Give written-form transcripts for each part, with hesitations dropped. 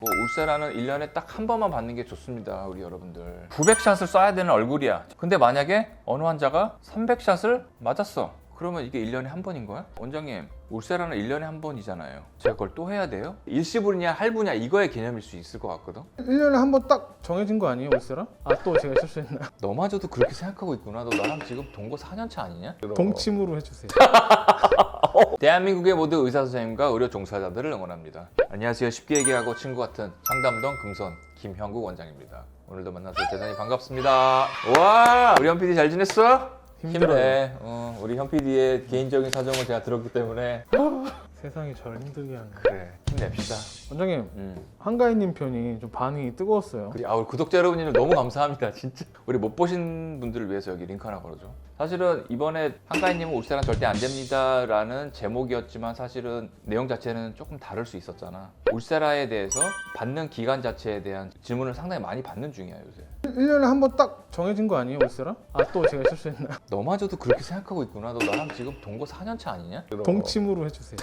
뭐 울세라는 1년에 딱 한 번만 받는 게 좋습니다. 우리 여러분들 900샷을 쏴야 되는 얼굴이야. 근데 만약에 어느 환자가 300샷을 맞았어. 그러면 이게 1년에 한 번인 거야? 원장님, 울세라는 1년에 한 번이잖아요. 제가 그걸 또 해야 돼요? 일시불이냐 할부냐 이거의 개념일 수 있을 것 같거든? 1년에 한 번 딱 정해진 거 아니에요, 울세라? 아, 또 제가 실수했나? 너마저도 그렇게 생각하고 있구나. 너 나랑 지금 동거 4년차 아니냐? 동침으로 해주세요. 대한민국의 모든 의사 선생님과 의료 종사자들을 응원합니다. 안녕하세요. 쉽게 얘기하고 친구 같은 상담동 금손 김형국 원장입니다. 오늘도 만나서 대단히 반갑습니다. 와, 우리 현 PD 잘 지냈어? 힘들어요. 힘내. 우리 현 PD의 개인적인 사정을 제가 들었기 때문에 세상이 저를 힘들게 하네. 그래, 힘냅시다. 원장님, 한가인님 편이 좀 반응이 뜨거웠어요. 우리 구독자 여러분들 너무 감사합니다. 진짜 우리 못 보신 분들을 위해서 여기 링크 하나 걸어줘. 사실은 이번에 한가인님은 울세랑 절대 안 됩니다 라는 제목이었지만 사실은 내용 자체는 조금 다를 수 있었잖아. 울세라에 대해서 받는 기간 자체에 대한 질문을 상당히 많이 받는 중이야 요새. 1년에 한 번 딱 정해진 거 아니에요, 울세라? 아, 또 제가 실수했나? 너마저도 그렇게 생각하고 있구나. 너 나랑 지금 동거 4년차 아니냐? 동침으로 해주세요.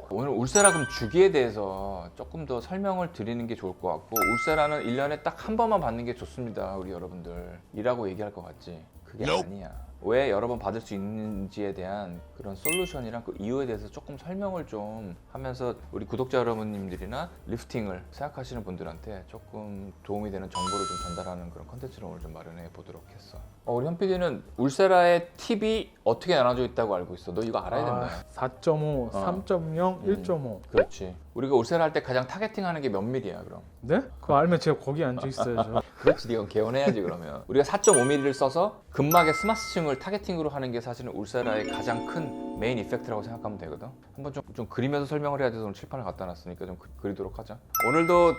오늘 울세라 그럼 주기에 대해서 조금 더 설명을 드리는 게 좋을 것 같고, 울세라는 1년에 딱 한 번만 받는 게 좋습니다 우리 여러분들 이라고 얘기할 것 같지? 그게 아니야. 왜 여러 번 받을 수 있는지에 대한 그런 솔루션이랑 그 이유에 대해서 조금 설명을 좀 하면서 우리 구독자 여러분님들이나 리프팅을 생각하시는 분들한테 조금 도움이 되는 정보를 좀 전달하는 그런 컨텐츠를 오늘 좀 마련해 보도록 했어. 우리 현 PD는 울세라의 팁이 어떻게 나눠져 있다고 알고 있어? 너 이거 알아야 된다. 4.5, 3.0, 1.5. 그렇지. 우리가 울세라 할 때 가장 타겟팅하는 게 몇 밀이야 그럼? 네? 그거 알면 제가 거기 앉아 있어야죠. 그렇지, 네가 개원해야지 그러면. 우리가 4.5mm를 써서 근막의 스마스층을 타겟팅으로 하는 게 사실은 울세라의 가장 큰 메인 이펙트라고 생각하면 되거든. 한번 좀 그리면서 설명을 해야 돼서 오늘 칠판을 갖다 놨으니까 좀 그리도록 하자. 오늘도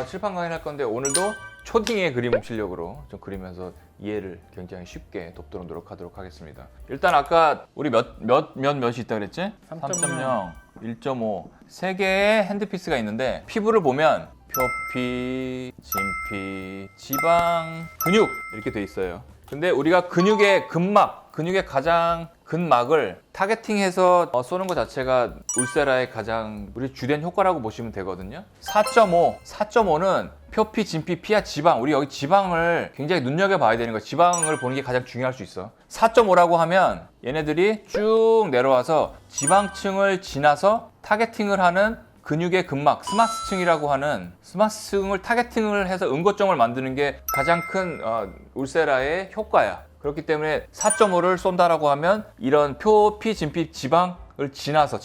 칠판 강의할 건데 오늘도 초딩의 그림 실력으로 좀 그리면서 이해를 굉장히 쉽게 돕도록 노력하도록 하겠습니다. 일단 아까 우리 몇이 있다 그랬지? 3.0, 1.5 세 개의 핸드피스가 있는데 피부를 보면 표피, 진피, 지방, 근육 이렇게 돼 있어요. 근데 우리가 근육의 근막, 근육의 가장 근막을 타겟팅해서 쏘는 것 자체가 울세라의 가장 우리 주된 효과라고 보시면 되거든요. 4.5는 표피, 진피, 피하, 지방. 우리 여기 지방을 굉장히 눈여겨봐야 되는 거야. 지방을 보는 게 가장 중요할 수 있어. 4.5라고 하면 얘네들이 쭉 내려와서 지방층을 지나서 타겟팅을 하는 근육의 근막, 스마스층이라고 하는 스마스층을 타겟팅을 해서 응고점을 만드는 게 가장 큰 울세라의 효과야. 그렇기 때문에 4.5를 쏜다라고 하면 이런 표피, 진피, 지방을 지나서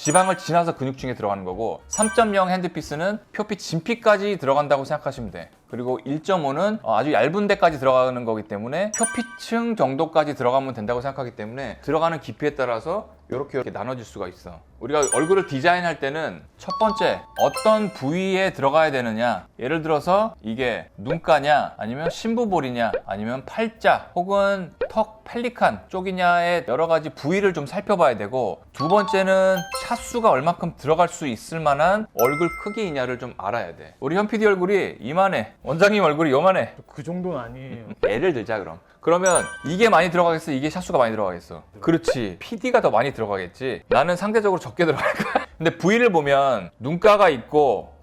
근육층에 들어가는 거고, 3.0 핸드피스는 표피, 진피까지 들어간다고 생각하시면 돼. 그리고 1.5는 아주 얇은 데까지 들어가는 거기 때문에 표피층 정도까지 들어가면 된다고 생각하기 때문에 들어가는 깊이에 따라서 이렇게 나눠질 수가 있어. 우리가 얼굴을 디자인할 때는 첫 번째 어떤 부위에 들어가야 되느냐, 예를 들어서 이게 눈가냐 아니면 심부볼이냐 아니면 팔자 혹은 턱 펠리칸 쪽이냐의 여러 가지 부위를 좀 살펴봐야 되고, 두 번째는 샷수가 얼마큼 들어갈 수 있을 만한 얼굴 크기이냐를 좀 알아야 돼. 우리 현 PD 얼굴이 이만해, 원장님 얼굴이 요만해. 그 정도는 아니에요. 예를 들자 그러면 이게 많이 들어가겠어? 이게 샷수가 많이 들어가겠어? 그렇지, PD가 더 많이 들어가겠지. 나는 상대적으로 적게 들어갈 거야. 근데 부위를 보면 눈가가 있고,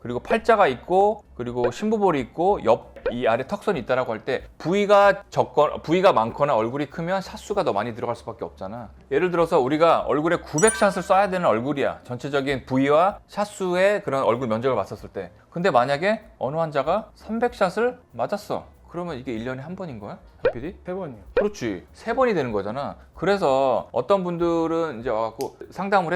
그리고 팔자가 있고, 그리고 심부볼이 있고, 이 아래 턱선이 있다라고 할 때 부위가 많거나 얼굴이 크면 샷수가 더 많이 들어갈 수밖에 없잖아. 예를 들어서 우리가 얼굴에 900샷을 쏴야 되는 얼굴이야. 전체적인 부위와 샷수의 그런 얼굴 면적을 봤었을 때. 근데 만약에 어느 환자가 300샷을 맞았어. 그러면 이게 1년에 한 번인 거야? PD? 3번이요. 그렇지. 3번이 되는 거잖아. 그래서 어떤 분들은 이제 와갖고 상담을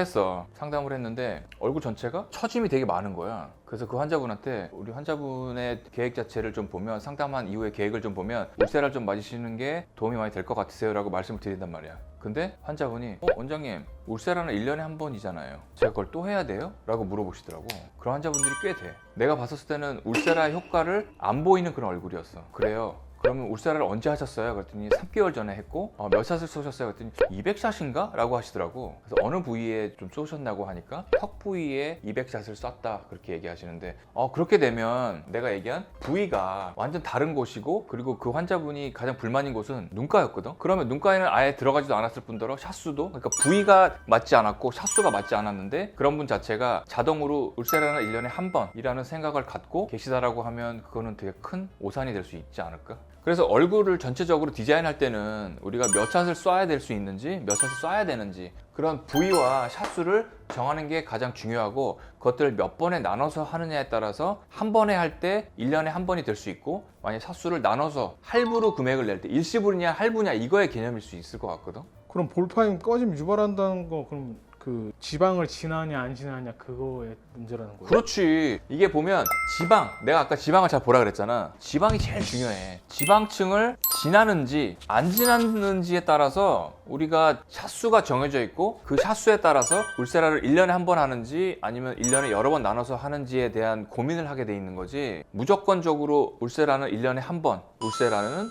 했는데 얼굴 전체가 처짐이 되게 많은 거야. 그래서 그 환자분한테 우리 환자분의 계획 자체를 좀 보면, 상담한 이후의 계획을 좀 보면 울세라를 좀 맞으시는 게 도움이 많이 될 것 같으세요 라고 말씀을 드린단 말이야. 근데 환자분이 원장님, 울세라는 1년에 한 번이잖아요. 제가 그걸 또 해야 돼요? 라고 물어보시더라고. 그런 환자분들이 꽤 돼. 내가 봤었을 때는 울세라의 효과를 안 보이는 그런 얼굴이었어. 그래요. 그러면 울세라를 언제 하셨어요? 그랬더니 3개월 전에 했고 몇 샷을 쏘셨어요? 그랬더니 200샷인가? 라고 하시더라고. 그래서 어느 부위에 좀 쏘셨나고 하니까 턱 부위에 200샷을 쐈다 그렇게 얘기하시는데 그렇게 되면 내가 얘기한 부위가 완전 다른 곳이고 그리고 그 환자분이 가장 불만인 곳은 눈가였거든. 그러면 눈가에는 아예 들어가지도 않았을 뿐더러 샷수도 그러니까 부위가 맞지 않았고 샷수가 맞지 않았는데 그런 분 자체가 자동으로 울세라는 1년에 한 번이라는 생각을 갖고 계시다라고 하면 그거는 되게 큰 오산이 될 수 있지 않을까? 그래서 얼굴을 전체적으로 디자인할 때는 우리가 몇 샷을 쏴야 될 수 있는지 몇 샷을 쏴야 되는지 그런 부위와 샷수를 정하는 게 가장 중요하고 그것들을 몇 번에 나눠서 하느냐에 따라서 한 번에 할 때 1년에 한 번이 될 수 있고 만약 샷수를 나눠서 할부로 금액을 낼 때 일시불이냐 할부냐 이거의 개념일 수 있을 것 같거든. 그럼 볼파임 꺼지면 유발한다는 거 그럼 그 지방을 지나냐 안 지나냐 그거의 문제라는 거예요? 그렇지. 이게 보면 지방, 내가 아까 지방을 잘 보라 그랬잖아. 지방이 제일 중요해. 지방층을 지나는지 안 지나는지에 따라서 우리가 샷수가 정해져 있고 그 샷수에 따라서 울세라를 1년에 한 번 하는지 아니면 1년에 여러 번 나눠서 하는지에 대한 고민을 하게 돼 있는 거지. 무조건적으로 울세라는 1년에 한 번,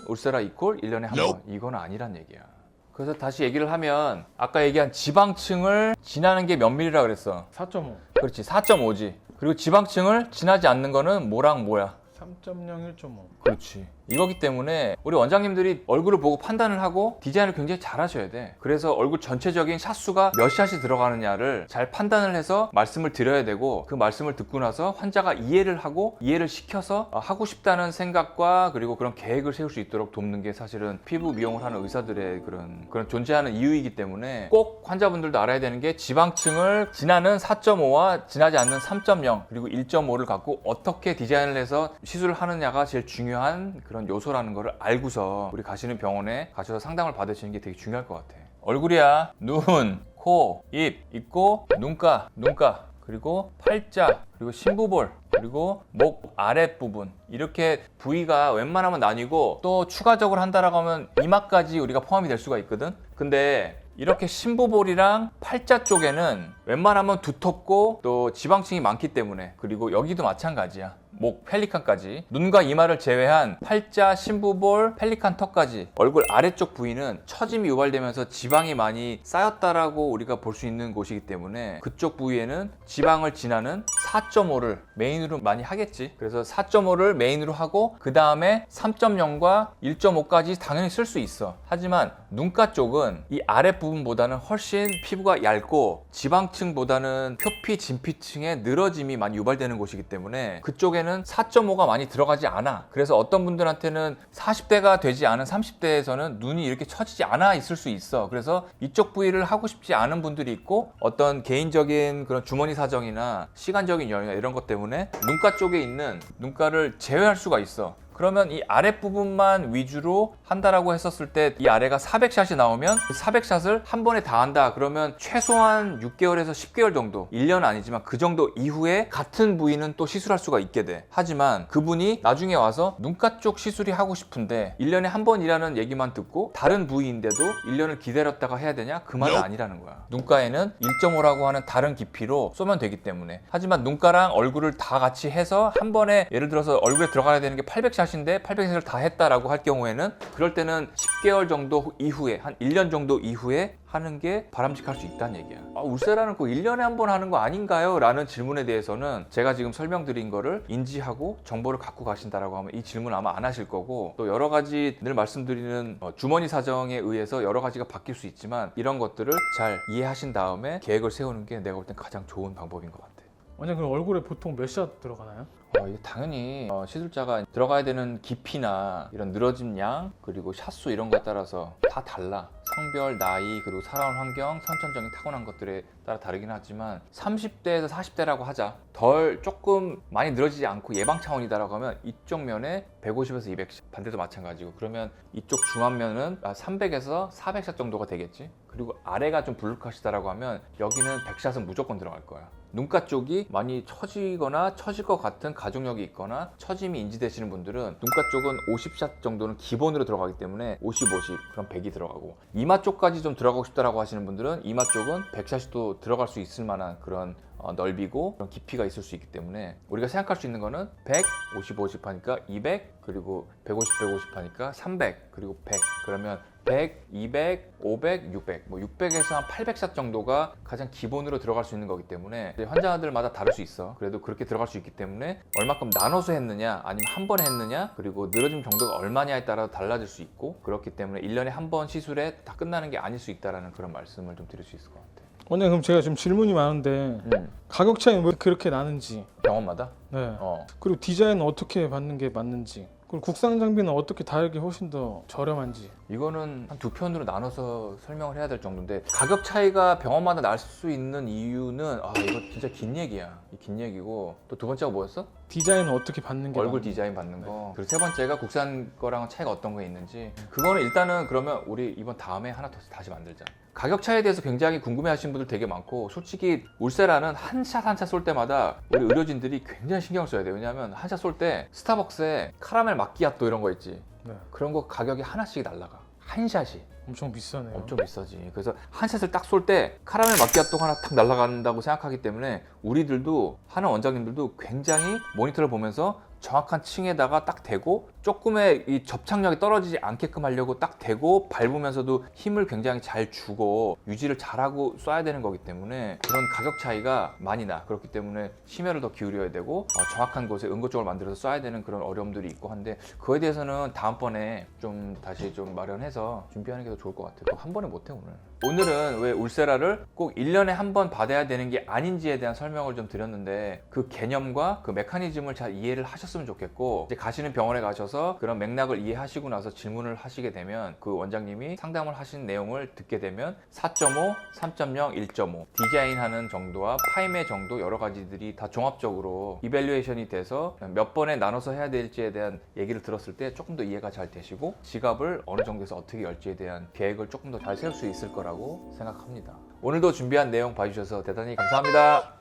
울세라 이퀄 1년에 한 번. 이건 아니란 얘기야. 그래서 다시 얘기를 하면 아까 얘기한 지방층을 지나는 게 몇 밀리라 그랬어? 4.5 그렇지, 4.5지. 그리고 지방층을 지나지 않는 거는 뭐랑 뭐야? 3.0, 1.5 그렇지. 이거기 때문에 우리 원장님들이 얼굴을 보고 판단을 하고 디자인을 굉장히 잘 하셔야 돼. 그래서 얼굴 전체적인 샷수가 몇 샷이 들어가느냐를 잘 판단을 해서 말씀을 드려야 되고 그 말씀을 듣고 나서 환자가 이해를 하고 이해를 시켜서 하고 싶다는 생각과 그리고 그런 계획을 세울 수 있도록 돕는 게 사실은 피부 미용을 하는 의사들의 그런 존재하는 이유이기 때문에 꼭 환자분들도 알아야 되는 게 지방층을 지나는 4.5와 지나지 않는 3.0 그리고 1.5를 갖고 어떻게 디자인을 해서 시술을 하느냐가 제일 중요한 그런 요소라는 거를 알고서 우리 가시는 병원에 가셔서 상담을 받으시는 게 되게 중요할 것 같아. 얼굴이야. 눈, 코, 입 있고 눈가 그리고 팔자 그리고 심부볼 그리고 목 아랫부분 이렇게 부위가 웬만하면 나뉘고 또 추가적으로 한다라고 하면 이마까지 우리가 포함이 될 수가 있거든. 근데 이렇게 심부볼이랑 팔자 쪽에는 웬만하면 두텁고 또 지방층이 많기 때문에 그리고 여기도 마찬가지야. 목, 펠리칸까지 눈과 이마를 제외한 팔자, 심부볼, 펠리칸 턱까지 얼굴 아래쪽 부위는 처짐이 유발되면서 지방이 많이 쌓였다라고 우리가 볼 수 있는 곳이기 때문에 그쪽 부위에는 지방을 지나는 4.5를 메인으로 많이 하겠지. 그래서 4.5를 메인으로 하고 그 다음에 3.0과 1.5까지 당연히 쓸 수 있어. 하지만 눈가 쪽은 이 아랫부분보다는 훨씬 피부가 얇고 지방층보다는 표피, 진피층의 늘어짐이 많이 유발되는 곳이기 때문에 그쪽에는 4.5가 많이 들어가지 않아. 그래서 어떤 분들한테는 40대가 되지 않은 30대에서는 눈이 이렇게 처지지 않아 있을 수 있어. 그래서 이쪽 부위를 하고 싶지 않은 분들이 있고 어떤 개인적인 그런 주머니 사정이나 시간적인 여유나 이런 것 때문에 눈가 쪽에 있는 눈가를 제외할 수가 있어. 그러면 이 아랫부분만 위주로 한다라고 했었을 때 이 아래가 400샷이 나오면 그 400샷을 한 번에 다 한다 그러면 최소한 6개월에서 10개월 정도 1년 아니지만 그 정도 이후에 같은 부위는 또 시술할 수가 있게 돼. 하지만 그분이 나중에 와서 눈가 쪽 시술이 하고 싶은데 1년에 한 번이라는 얘기만 듣고 다른 부위인데도 1년을 기다렸다가 해야 되냐? 그 말은 아니라는 거야. 눈가에는 1.5라고 하는 다른 깊이로 쏘면 되기 때문에. 하지만 눈가랑 얼굴을 다 같이 해서 한 번에 예를 들어서 얼굴에 들어가야 되는 게 800샷인데 800샷을 다 했다라고 할 경우에는 그럴 때는 10개월 정도 이후에 한 1년 정도 이후에 하는 게 바람직할 수 있다는 얘기야. 울세라는 꼭 1년에 한 번 하는 거 아닌가요? 라는 질문에 대해서는 제가 지금 설명드린 거를 인지하고 정보를 갖고 가신다라고 하면 이 질문 아마 안 하실 거고 또 여러 가지 늘 말씀드리는 주머니 사정에 의해서 여러 가지가 바뀔 수 있지만 이런 것들을 잘 이해하신 다음에 계획을 세우는 게 내가 볼 땐 가장 좋은 방법인 것 같아. 완전 그럼 얼굴에 보통 몇 샷 들어가나요? 이게 당연히 시술자가 들어가야 되는 깊이나 이런 늘어짐 양 그리고 샷수 이런 거에 따라서 다 달라. 성별, 나이 그리고 살아온 환경, 선천적인 타고난 것들에 따라 다르긴 하지만 30대에서 40대라고 하자. 덜 조금 많이 늘어지지 않고 예방 차원이다라고 하면 이쪽 면에 150에서 200샷 반대도 마찬가지고 그러면 이쪽 중안면은 300에서 400샷 정도가 되겠지. 그리고 아래가 좀 불룩하시다라고 하면 여기는 100샷은 무조건 들어갈 거야. 눈가 쪽이 많이 처지거나 처질 것 같은 가족력이 있거나 처짐이 인지되시는 분들은 눈가 쪽은 50샷 정도는 기본으로 들어가기 때문에 50, 그럼 100이 들어가고 이마 쪽까지 좀 들어가고 싶다라고 하시는 분들은 이마 쪽은 100샷이 또 들어갈 수 있을 만한 그런 넓이고 그런 깊이가 있을 수 있기 때문에 우리가 생각할 수 있는 거는 100, 50, 50 하니까 200, 그리고 150, 150 하니까 300, 그리고 100. 그러면 100, 200, 500, 600, 뭐 600에서 한 800샷 정도가 가장 기본으로 들어갈 수 있는 거기 때문에 환자들마다 다를 수 있어. 그래도 그렇게 들어갈 수 있기 때문에 얼마큼 나눠서 했느냐 아니면 한 번에 했느냐 그리고 늘어짐 정도가 얼마냐에 따라 달라질 수 있고 그렇기 때문에 1년에 한 번 시술에 다 끝나는 게 아닐 수 있다는 그런 말씀을 좀 드릴 수 있을 것 같아요. 원장님 그럼 제가 지금 질문이 많은데 가격 차이 왜 그렇게 나는지 병원마다? 네. 그리고 디자인은 어떻게 받는 게 맞는지 그리고 국산 장비는 어떻게 다르게 훨씬 더 저렴한지 이거는 한 두 편으로 나눠서 설명을 해야 될 정도인데 가격 차이가 병원마다 날 수 있는 이유는 이거 진짜 긴 얘기야. 긴 얘기고 또 두 번째가 뭐였어? 디자인은 어떻게 받는 게 얼굴 맞는지. 디자인 받는 거. 그리고 세 번째가 국산 거랑은 차이가 어떤 거 있는지. 그거는 일단은 그러면 우리 이번 다음에 하나 더 다시 만들자. 가격 차이에 대해서 굉장히 궁금해하시는 분들 되게 많고 솔직히 울세라는 한 샷 한 샷 쏠 때마다 우리 의료진들이 굉장히 신경을 써야 돼요. 왜냐하면 한 샷 쏠 때 스타벅스에 카라멜 마끼아또 이런 거 있지. 네. 그런 거 가격이 하나씩 날라가. 한 샷이. 엄청 비싸네요. 엄청 비싸지. 그래서 한 샷을 딱 쏠 때 카라멜 마끼아또가 하나 탁 날아간다고 생각하기 때문에 우리들도 하는 원장님들도 굉장히 모니터를 보면서 정확한 층에다가 딱 대고 조금의 이 접착력이 떨어지지 않게끔 하려고 딱 대고 밟으면서도 힘을 굉장히 잘 주고 유지를 잘하고 쏴야 되는 거기 때문에 그런 가격 차이가 많이 나. 그렇기 때문에 심혈을 더 기울여야 되고 정확한 곳에 응급적으로 만들어서 쏴야 되는 그런 어려움들이 있고 한데 그거에 대해서는 다음번에 좀 다시 좀 마련해서 준비하는 게 더 좋을 것 같아요. 또 한 번에 못해 오늘. 오늘은 왜 울세라를 꼭 1년에 한 번 받아야 되는 게 아닌지에 대한 설명을 좀 드렸는데 그 개념과 그 메커니즘을 잘 이해를 하셨으면 좋겠고 이제 가시는 병원에 가셔서 그런 맥락을 이해하시고 나서 질문을 하시게 되면 그 원장님이 상담을 하신 내용을 듣게 되면 4.5, 3.0, 1.5 디자인하는 정도와 파임의 정도 여러 가지들이 다 종합적으로 이밸류에이션이 돼서 몇 번에 나눠서 해야 될지에 대한 얘기를 들었을 때 조금 더 이해가 잘 되시고 지갑을 어느 정도에서 어떻게 열지에 대한 계획을 조금 더 잘 세울 수 있을 거라고 생각합니다. 오늘도 준비한 내용 봐주셔서 대단히 감사합니다.